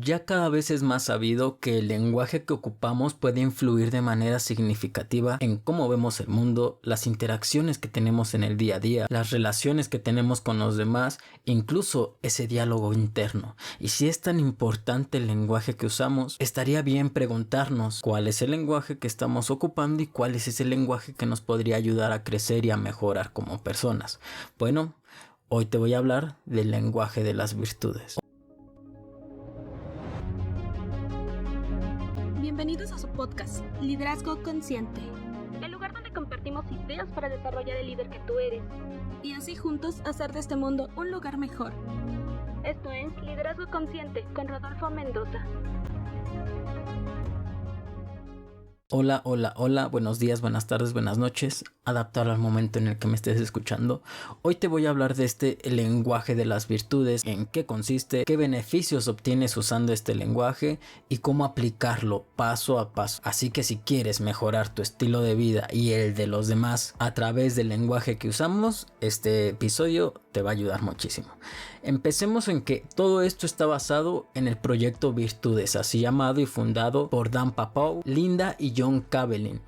Ya cada vez es más sabido que el lenguaje que ocupamos puede influir de manera significativa en cómo vemos el mundo, las interacciones que tenemos en el día a día, las relaciones que tenemos con los demás, incluso ese diálogo interno. Y si es tan importante el lenguaje que usamos, estaría bien preguntarnos cuál es el lenguaje que estamos ocupando y cuál es ese lenguaje que nos podría ayudar a crecer y a mejorar como personas. Bueno, hoy te voy a hablar del lenguaje de las virtudes. Bienvenidos a su podcast, Liderazgo Consciente, el lugar donde compartimos ideas para desarrollar el líder que tú eres y así juntos hacer de este mundo un lugar mejor. Esto es Liderazgo Consciente con Rodolfo Mendoza. Hola, buenos días, buenas tardes, buenas noches, adaptado al momento en el que me estés escuchando. Hoy te voy a hablar de este lenguaje de las virtudes, en qué consiste, qué beneficios obtienes usando este lenguaje y cómo aplicarlo paso a paso. Así que si quieres mejorar tu estilo de vida y el de los demás a través del lenguaje que usamos, este episodio te va a ayudar muchísimo. Empecemos en que todo esto está basado en el proyecto Virtudes, así llamado y fundado por Dan Papau, Linda y John Kabat-Zinn.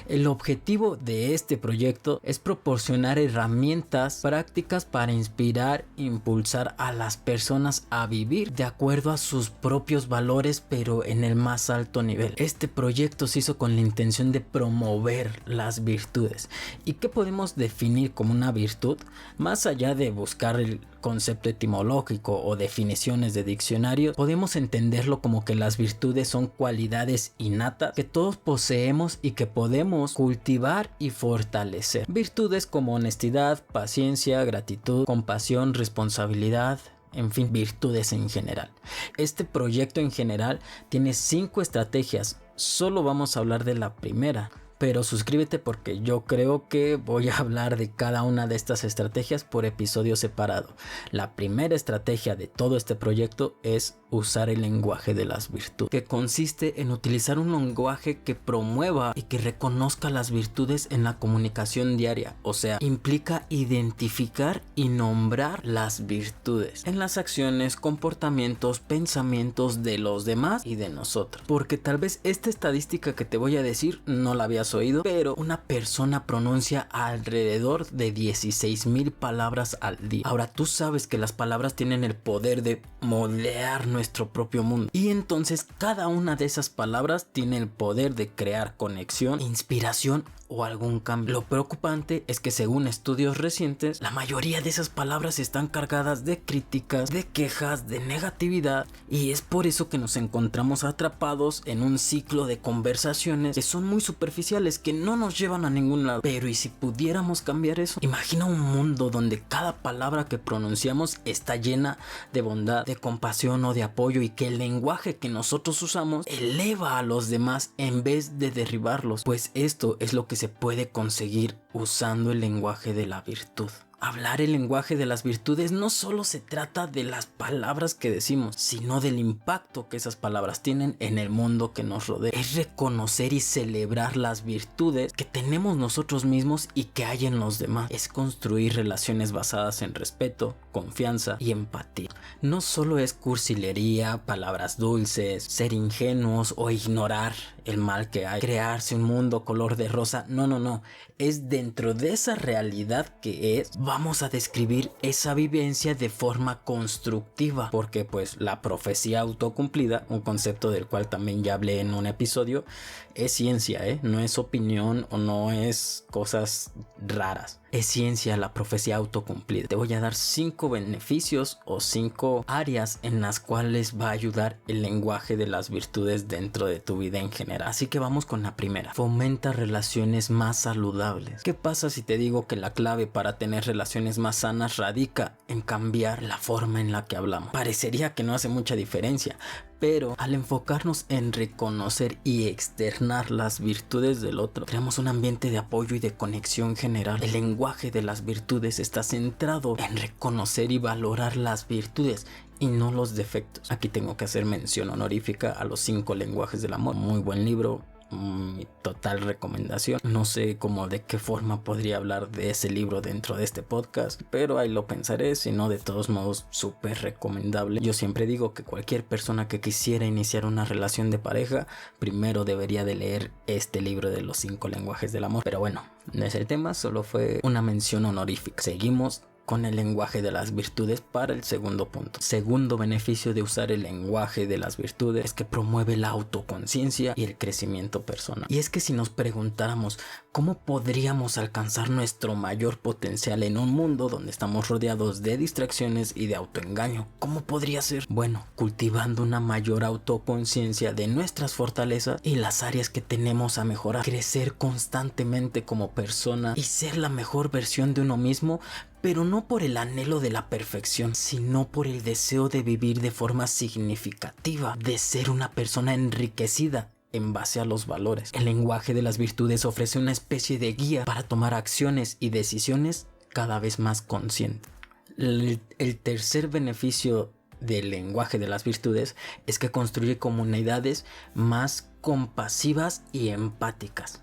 El objetivo de este proyecto es proporcionar herramientas prácticas para inspirar e impulsar a las personas a vivir de acuerdo a sus propios valores, pero en el más alto nivel. Este proyecto se hizo con la intención de promover las virtudes. ¿Y qué podemos definir como una virtud? Más allá de buscar el concepto etimológico o definiciones de diccionario, podemos entenderlo como que las virtudes son cualidades innatas que todos poseemos y que podemos cultivar y fortalecer. Virtudes como honestidad, paciencia, gratitud, compasión, responsabilidad, en fin, virtudes en general. Este proyecto en general tiene 5 estrategias. Solo vamos a hablar de la primera. Pero suscríbete porque yo creo que voy a hablar de cada una de estas estrategias por episodio separado. La primera estrategia de todo este proyecto es usar el lenguaje de las virtudes, que consiste en utilizar un lenguaje que promueva y que reconozca las virtudes en la comunicación diaria. O sea, implica identificar y nombrar las virtudes en las acciones, comportamientos, pensamientos de los demás y de nosotros. Porque tal vez esta estadística que te voy a decir no la habías oído, pero una persona pronuncia alrededor de 16,000 palabras al día. Ahora, tú sabes que las palabras tienen el poder de moldear nuestro propio mundo, y entonces cada una de esas palabras tiene el poder de crear conexión, inspiración o algún cambio. Lo preocupante es que según estudios recientes, la mayoría de esas palabras están cargadas de críticas, de quejas, de negatividad, y es por eso que nos encontramos atrapados en un ciclo de conversaciones que son muy superficiales, que no nos llevan a ningún lado. Pero ¿y si pudiéramos cambiar eso? Imagina un mundo donde cada palabra que pronunciamos está llena de bondad, de compasión o de apoyo, y que el lenguaje que nosotros usamos eleva a los demás en vez de derribarlos. Pues esto es lo que se puede conseguir usando el lenguaje de la virtud. Hablar el lenguaje de las virtudes no solo se trata de las palabras que decimos, sino del impacto que esas palabras tienen en el mundo que nos rodea. Es reconocer y celebrar las virtudes que tenemos nosotros mismos y que hay en los demás. Es construir relaciones basadas en respeto, confianza y empatía. No solo es cursilería, palabras dulces, ser ingenuos o ignorar el mal que hay, crearse un mundo color de rosa. No. Es dentro de esa realidad que es, vamos a describir esa vivencia de forma constructiva, porque pues la profecía autocumplida, un concepto del cual también ya hablé en un episodio, es ciencia, no es opinión o no es cosas raras. Es ciencia la profecía autocumplida. Te voy a dar 5 beneficios o 5 áreas en las cuales va a ayudar el lenguaje de las virtudes dentro de tu vida en general. Así que vamos con la primera. Fomenta relaciones más saludables. ¿Qué pasa si te digo que la clave para tener relaciones más sanas radica en cambiar la forma en la que hablamos? Parecería que no hace mucha diferencia, pero al enfocarnos en reconocer y externar las virtudes del otro, creamos un ambiente de apoyo y de conexión general. El lenguaje de las virtudes está centrado en reconocer y valorar las virtudes y no los defectos. Aquí tengo que hacer mención honorífica a los 5 lenguajes del amor. Muy buen libro, mi total recomendación. No sé cómo de qué forma podría hablar de ese libro dentro de este podcast, pero ahí lo pensaré. Si no, de todos modos, súper recomendable. Yo siempre digo que cualquier persona que quisiera iniciar una relación de pareja primero debería de leer este libro de los 5 lenguajes del amor. Pero bueno, no es el tema, solo fue una mención honorífica. Seguimos con el lenguaje de las virtudes para el segundo punto. Segundo beneficio de usar el lenguaje de las virtudes es que promueve la autoconciencia y el crecimiento personal. Y es que si nos preguntáramos cómo podríamos alcanzar nuestro mayor potencial en un mundo donde estamos rodeados de distracciones y de autoengaño, ¿cómo podría ser? Bueno, cultivando una mayor autoconciencia de nuestras fortalezas y las áreas que tenemos a mejorar, crecer constantemente como persona y ser la mejor versión de uno mismo, pero no por el anhelo de la perfección, sino por el deseo de vivir de forma significativa, de ser una persona enriquecida en base a los valores. El lenguaje de las virtudes ofrece una especie de guía para tomar acciones y decisiones cada vez más conscientes. El tercer beneficio del lenguaje de las virtudes es que construye comunidades más compasivas y empáticas.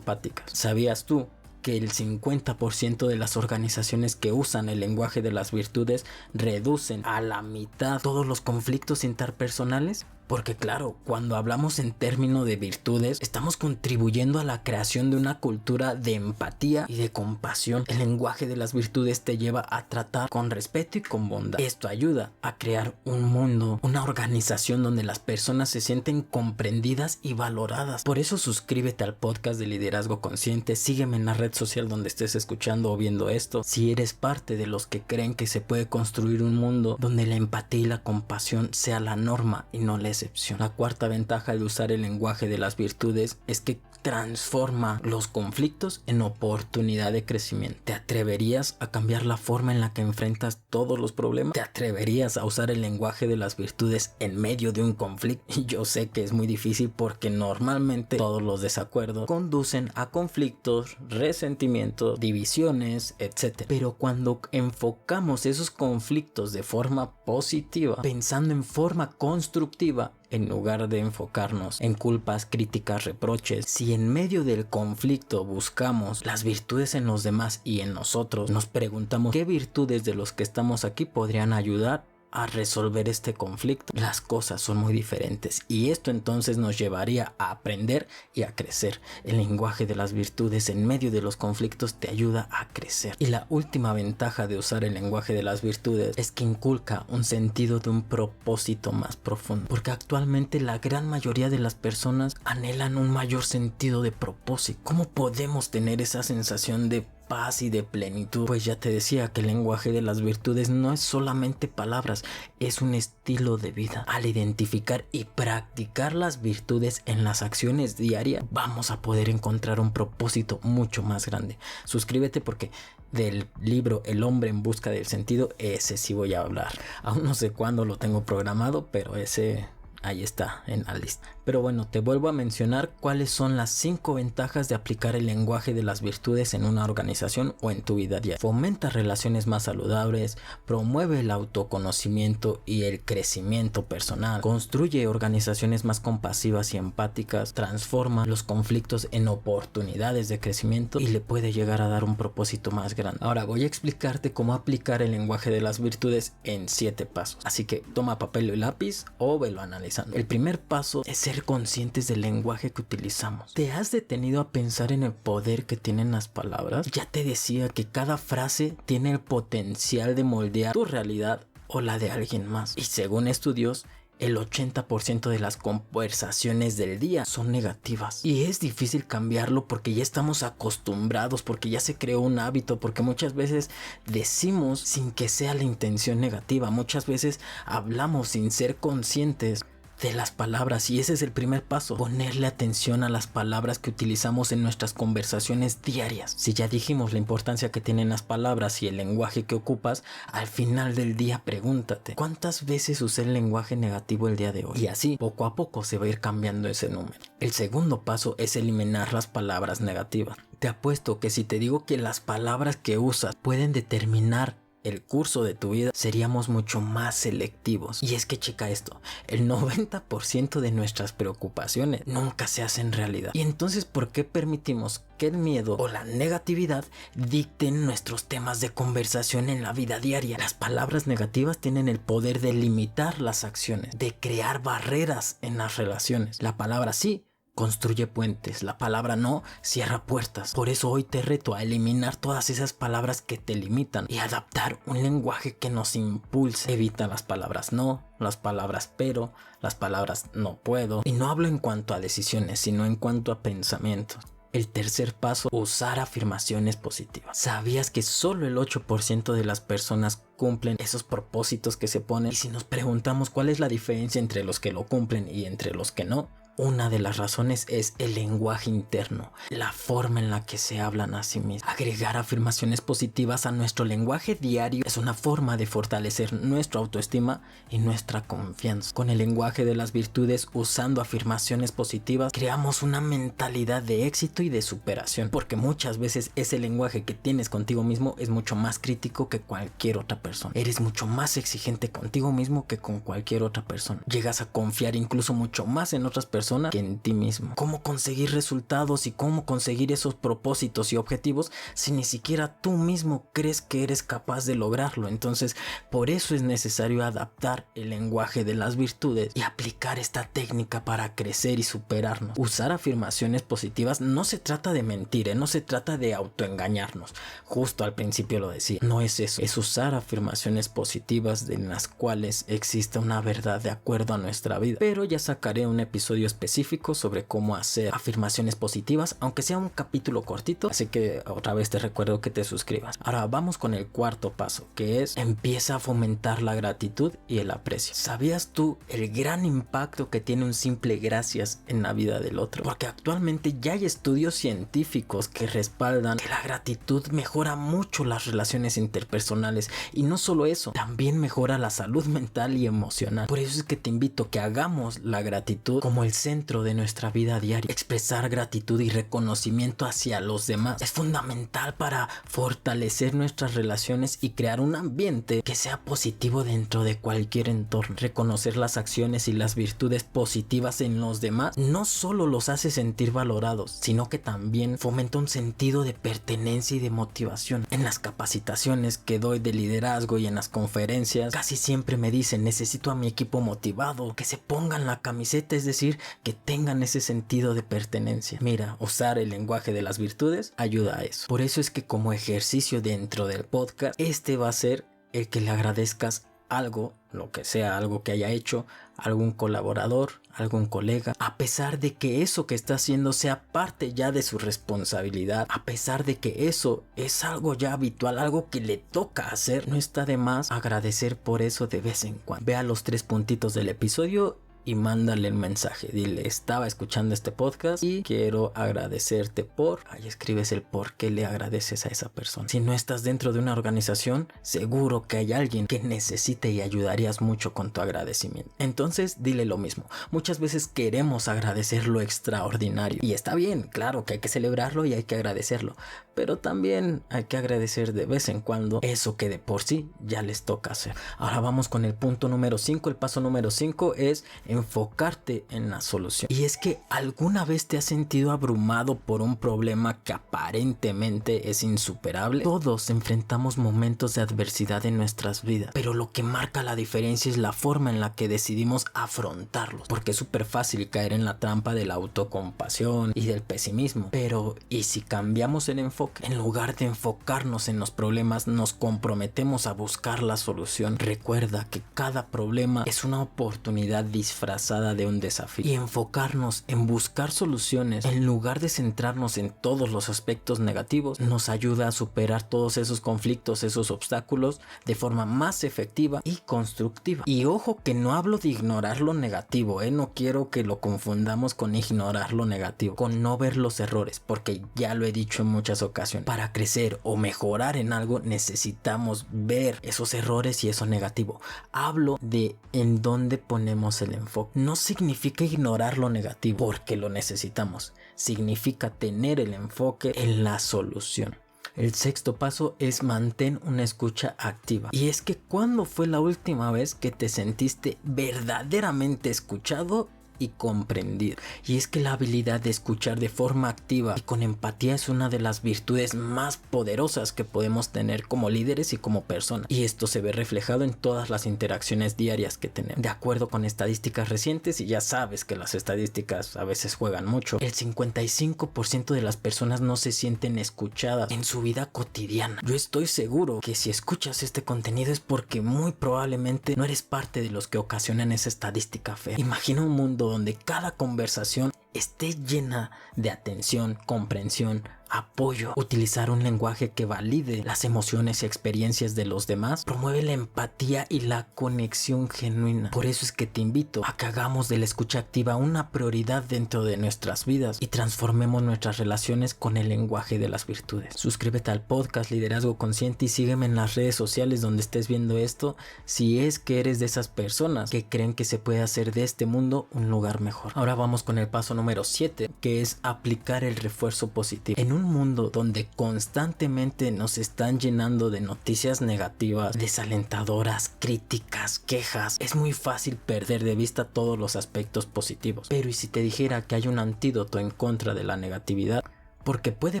¿Sabías tú que el 50% de las organizaciones que usan el lenguaje de las virtudes reducen a la mitad todos los conflictos interpersonales? Porque claro, cuando hablamos en términos de virtudes, estamos contribuyendo a la creación de una cultura de empatía y de compasión. El lenguaje de las virtudes te lleva a tratar con respeto y con bondad. Esto ayuda a crear un mundo, una organización donde las personas se sienten comprendidas y valoradas. Por eso suscríbete al podcast de Liderazgo Consciente, sígueme en la red social donde estés escuchando o viendo esto. Si eres parte de los que creen que se puede construir un mundo donde la empatía y la compasión sea la norma y no la excepción. La cuarta ventaja de usar el lenguaje de las virtudes es que transforma los conflictos en oportunidad de crecimiento. ¿Te atreverías a cambiar la forma en la que enfrentas todos los problemas? ¿Te atreverías a usar el lenguaje de las virtudes en medio de un conflicto? Y yo sé que es muy difícil porque normalmente todos los desacuerdos conducen a conflictos, resentimientos, divisiones, etc. Pero cuando enfocamos esos conflictos de forma positiva, pensando en forma constructiva, en lugar de enfocarnos en culpas, críticas, reproches, si en medio del conflicto buscamos las virtudes en los demás y en nosotros, nos preguntamos qué virtudes de los que estamos aquí podrían ayudar a resolver este conflicto, las cosas son muy diferentes y esto entonces nos llevaría a aprender y a crecer. El lenguaje de las virtudes en medio de los conflictos te ayuda a crecer. Y la última ventaja de usar el lenguaje de las virtudes es que inculca un sentido de un propósito más profundo, porque actualmente la gran mayoría de las personas anhelan un mayor sentido de propósito. ¿Cómo podemos tener esa sensación de paz y de plenitud? Pues ya te decía que el lenguaje de las virtudes no es solamente palabras, es un estilo de vida. Al identificar y practicar las virtudes en las acciones diarias, vamos a poder encontrar un propósito mucho más grande. Suscríbete porque del libro El hombre en busca del sentido, ese sí voy a hablar. Aún no sé cuándo lo tengo programado, pero ese ahí está en la lista. Pero bueno, te vuelvo a mencionar cuáles son las 5 ventajas de aplicar el lenguaje de las virtudes en una organización o en tu vida diaria. Fomenta relaciones más saludables, promueve el autoconocimiento y el crecimiento personal, construye organizaciones más compasivas y empáticas, transforma los conflictos en oportunidades de crecimiento y le puede llegar a dar un propósito más grande. Ahora voy a explicarte cómo aplicar el lenguaje de las virtudes en 7 pasos. Así que toma papel y lápiz o velo analizando. El primer paso es ser conscientes del lenguaje que utilizamos. ¿Te has detenido a pensar en el poder que tienen las palabras? Ya te decía que cada frase tiene el potencial de moldear tu realidad o la de alguien más. Y según estudios, el 80% de las conversaciones del día son negativas. Y es difícil cambiarlo porque ya estamos acostumbrados, porque ya se creó un hábito, porque muchas veces decimos sin que sea la intención negativa. Muchas veces hablamos sin ser conscientes de las palabras y ese es el primer paso, ponerle atención a las palabras que utilizamos en nuestras conversaciones diarias. Si ya dijimos la importancia que tienen las palabras y el lenguaje que ocupas, al final del día pregúntate, ¿cuántas veces usé el lenguaje negativo el día de hoy? Y así, poco a poco se va a ir cambiando ese número. El segundo paso es eliminar las palabras negativas. Te apuesto que si te digo que las palabras que usas pueden determinar el curso de tu vida, seríamos mucho más selectivos. Y es que checa esto, el 90% de nuestras preocupaciones nunca se hacen realidad. Y entonces, ¿por qué permitimos que el miedo o la negatividad dicten nuestros temas de conversación en la vida diaria? Las palabras negativas tienen el poder de limitar las acciones, de crear barreras en las relaciones. La palabra sí construye puentes, la palabra no cierra puertas. Por eso hoy te reto a eliminar todas esas palabras que te limitan y adaptar un lenguaje que nos impulse. Evita las palabras no, las palabras pero, las palabras no puedo. Y no hablo en cuanto a decisiones, sino en cuanto a pensamientos. El tercer paso, usar afirmaciones positivas. ¿Sabías que solo el 8% de las personas cumplen esos propósitos que se ponen? Y si nos preguntamos cuál es la diferencia entre los que lo cumplen y entre los que no, una de las razones es el lenguaje interno, la forma en la que se hablan a sí mismos. Agregar afirmaciones positivas a nuestro lenguaje diario es una forma de fortalecer nuestra autoestima y nuestra confianza. Con el lenguaje de las virtudes, usando afirmaciones positivas, creamos una mentalidad de éxito y de superación, porque muchas veces ese lenguaje que tienes contigo mismo es mucho más crítico que cualquier otra persona. Eres mucho más exigente contigo mismo que con cualquier otra persona. Llegas a confiar incluso mucho más en otras personas que en ti mismo. ¿Cómo conseguir resultados y cómo conseguir esos propósitos y objetivos si ni siquiera tú mismo crees que eres capaz de lograrlo? Entonces, por eso es necesario adaptar el lenguaje de las virtudes y aplicar esta técnica para crecer y superarnos. Usar afirmaciones positivas no se trata de mentir, no se trata de autoengañarnos. Justo al principio lo decía, no es eso, es usar afirmaciones positivas en las cuales existe una verdad de acuerdo a nuestra vida. Pero ya sacaré un episodio específico sobre cómo hacer afirmaciones positivas, aunque sea un capítulo cortito, así que otra vez te recuerdo que te suscribas. Ahora vamos con el cuarto paso, que es empieza a fomentar la gratitud y el aprecio. ¿Sabías tú el gran impacto que tiene un simple gracias en la vida del otro? Porque actualmente ya hay estudios científicos que respaldan que la gratitud mejora mucho las relaciones interpersonales, y no solo eso, también mejora la salud mental y emocional. Por eso es que te invito a que hagamos la gratitud como el centro de nuestra vida diaria. Expresar gratitud y reconocimiento hacia los demás es fundamental para fortalecer nuestras relaciones y crear un ambiente que sea positivo dentro de cualquier entorno. Reconocer las acciones y las virtudes positivas en los demás no solo los hace sentir valorados, sino que también fomenta un sentido de pertenencia y de motivación. En las capacitaciones que doy de liderazgo y en las conferencias, casi siempre me dicen: necesito a mi equipo motivado, que se pongan la camiseta, es decir, que tengan ese sentido de pertenencia. Mira, usar el lenguaje de las virtudes ayuda a eso. Por eso es que como ejercicio dentro del podcast, este va a ser el que le agradezcas algo, lo que sea, algo que haya hecho algún colaborador, algún colega, a pesar de que eso que está haciendo sea parte ya de su responsabilidad, a pesar de que eso es algo ya habitual, algo que le toca hacer, no está de más agradecer por eso de vez en cuando. Ve a los 3 puntitos del episodio y mándale el mensaje, dile: estaba escuchando este podcast y quiero agradecerte por... Ahí escribes el por qué le agradeces a esa persona. Si no estás dentro de una organización, seguro que hay alguien que necesite y ayudarías mucho con tu agradecimiento. Entonces dile lo mismo. Muchas veces queremos agradecer lo extraordinario y está bien, claro que hay que celebrarlo y hay que agradecerlo, pero también hay que agradecer de vez en cuando eso que de por sí ya les toca hacer. Ahora vamos con el punto número 5. El paso número 5 es enfocarte en la solución. Y es que ¿alguna vez te has sentido abrumado por un problema que aparentemente es insuperable? Todos enfrentamos momentos de adversidad en nuestras vidas, pero lo que marca la diferencia es la forma en la que decidimos afrontarlos, porque es súper fácil caer en la trampa de la autocompasión y del pesimismo. Pero ¿y si cambiamos el enfoque? En lugar de enfocarnos en los problemas, nos comprometemos a buscar la solución. Recuerda que cada problema es una oportunidad disfrazada de un desafío, y enfocarnos en buscar soluciones en lugar de centrarnos en todos los aspectos negativos nos ayuda a superar todos esos conflictos, esos obstáculos de forma más efectiva y constructiva. Y ojo que no hablo de ignorar lo negativo, no quiero que lo confundamos con ignorar lo negativo, con no ver los errores, porque ya lo he dicho en muchas ocasiones, para crecer o mejorar en algo necesitamos ver esos errores y eso negativo. Hablo de en dónde ponemos el enfoque. No significa ignorar lo negativo porque lo necesitamos, significa tener el enfoque en la solución. El sexto paso es mantén una escucha activa. Y es que ¿cuándo fue la última vez que te sentiste verdaderamente escuchado y comprendido? Y es que la habilidad de escuchar de forma activa y con empatía es una de las virtudes más poderosas que podemos tener como líderes y como personas, y esto se ve reflejado en todas las interacciones diarias que tenemos. De acuerdo con estadísticas recientes, y ya sabes que las estadísticas a veces juegan mucho, el 55% de las personas no se sienten escuchadas en su vida cotidiana. Yo estoy seguro que si escuchas este contenido es porque muy probablemente no eres parte de los que ocasionan esa estadística fea. Imagina un mundo donde cada conversación esté llena de atención, comprensión, apoyo. Utilizar un lenguaje que valide las emociones y experiencias de los demás promueve la empatía y la conexión genuina. Por eso es que te invito a que hagamos de la escucha activa una prioridad dentro de nuestras vidas y transformemos nuestras relaciones con el lenguaje de las virtudes. Suscríbete al podcast Liderazgo Consciente y sígueme en las redes sociales donde estés viendo esto, si es que eres de esas personas que creen que se puede hacer de este mundo un lugar mejor. Ahora vamos con el paso número 7, que es aplicar el refuerzo positivo. En un mundo donde constantemente nos están llenando de noticias negativas, desalentadoras, críticas, quejas, es muy fácil perder de vista todos los aspectos positivos. Pero ¿y si te dijera que hay un antídoto en contra de la negatividad? Porque puede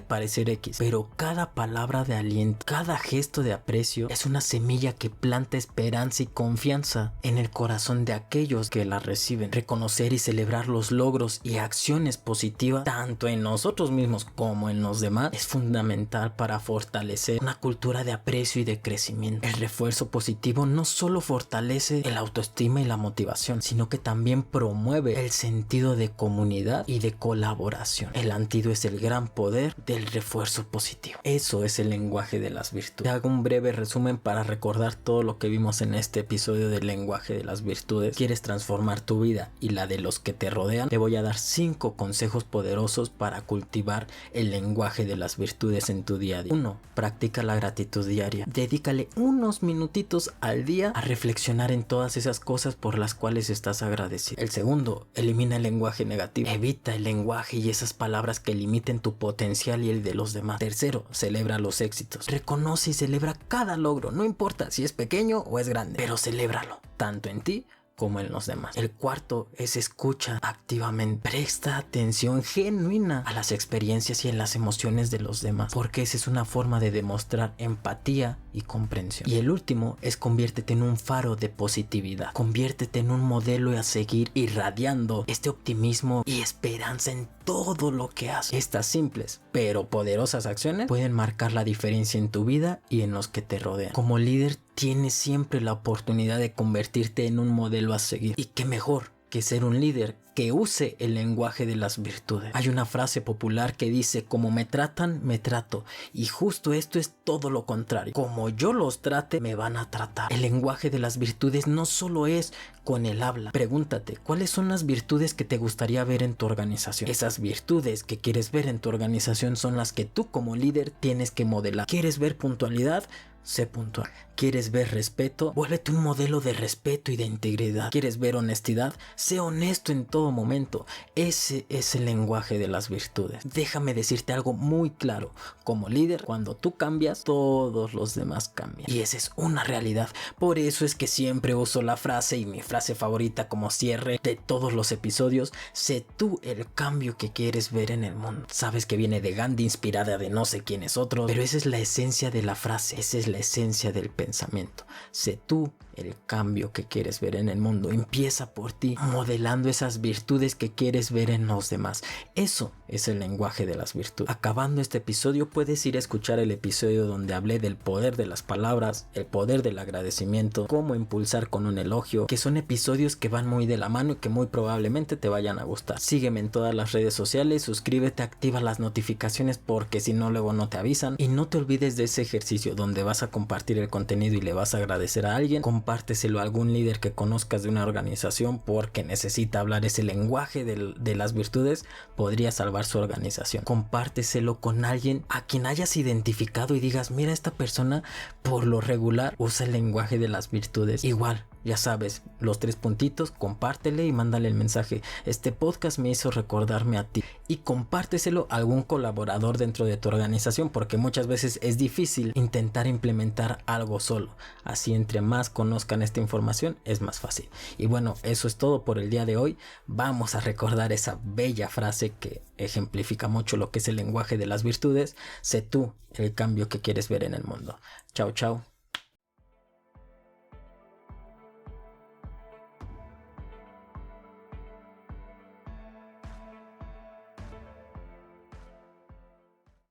parecer X, pero cada palabra de aliento, cada gesto de aprecio es una semilla que planta esperanza y confianza en el corazón de aquellos que la reciben. Reconocer y celebrar los logros y acciones positivas, tanto en nosotros mismos como en los demás, es fundamental para fortalecer una cultura de aprecio y de crecimiento. El refuerzo positivo no solo fortalece el autoestima y la motivación, sino que también promueve el sentido de comunidad y de colaboración. El antídoto es el gran poder del refuerzo positivo. Eso es el lenguaje de las virtudes. Te hago un breve resumen para recordar todo lo que vimos en este episodio del lenguaje de las virtudes. ¿Quieres transformar tu vida y la de los que te rodean? Te voy a dar 5 consejos poderosos para cultivar el lenguaje de las virtudes en tu día a día. 1. Practica la gratitud diaria. Dedícale unos minutitos al día a reflexionar en todas esas cosas por las cuales estás agradecido. El segundo, elimina el lenguaje negativo. Evita el lenguaje y esas palabras que limiten tu potencial y el de los demás. Tercero, celebra los éxitos. Reconoce y celebra cada logro, no importa si es pequeño o es grande, pero celébralo, tanto en ti como en los demás. El cuarto es escucha activamente. Presta atención genuina a las experiencias y en las emociones de los demás, porque esa es una forma de demostrar empatía y comprensión. Y el último es conviértete en un faro de positividad. Conviértete en un modelo a seguir, irradiando este optimismo y esperanza en todo lo que haces. Estas simples pero poderosas acciones pueden marcar la diferencia en tu vida y en los que te rodean. Como líder tienes siempre la oportunidad de convertirte en un modelo a seguir. Y qué mejor que ser un líder que use el lenguaje de las virtudes. Hay una frase popular que dice: como me tratan, me trato. Y justo esto es todo lo contrario. Como yo los trate, me van a tratar. El lenguaje de las virtudes no solo es con el habla. Pregúntate, ¿cuáles son las virtudes que te gustaría ver en tu organización? Esas virtudes que quieres ver en tu organización son las que tú como líder tienes que modelar. ¿Quieres ver puntualidad? Sé puntual. ¿Quieres ver respeto? Vuélvete un modelo de respeto y de integridad. ¿Quieres ver honestidad? Sé honesto en todo momento. Ese es el lenguaje de las virtudes. Déjame decirte algo muy claro. Como líder, cuando tú cambias, todos los demás cambian. Y esa es una realidad. Por eso es que siempre uso la frase y mi frase favorita como cierre de todos los episodios: sé tú el cambio que quieres ver en el mundo. Sabes que viene de Gandhi, inspirada de no sé quién es otro, pero esa es la esencia de la frase. Esa es la esencia del pensamiento. Sé tú el cambio que quieres ver en el mundo. Empieza por ti, modelando esas virtudes que quieres ver en los demás. Eso es el lenguaje de las virtudes. Acabando este episodio, puedes ir a escuchar el episodio donde hablé del poder de las palabras, el poder del agradecimiento, cómo impulsar con un elogio, que son episodios que van muy de la mano y que muy probablemente te vayan a gustar. Sígueme en todas las redes sociales, suscríbete, activa las notificaciones porque si no luego no te avisan, y no te olvides de ese ejercicio donde vas a compartir el contenido y le vas a agradecer a alguien. Compárteselo a algún líder que conozcas de una organización porque necesita hablar ese lenguaje de las virtudes. Podría salvar su organización. Compárteselo con alguien a quien hayas identificado y digas: mira, esta persona por lo regular usa el lenguaje de las virtudes igual Ya sabes, los 3 puntitos, compártele y mándale el mensaje. Este podcast me hizo recordarme a ti. Y compárteselo a algún colaborador dentro de tu organización, porque muchas veces es difícil intentar implementar algo solo. Así entre más conozcan esta información es más fácil. Y bueno, eso es todo por el día de hoy. Vamos a recordar esa bella frase que ejemplifica mucho lo que es el lenguaje de las virtudes. Sé tú el cambio que quieres ver en el mundo. Chao, chao.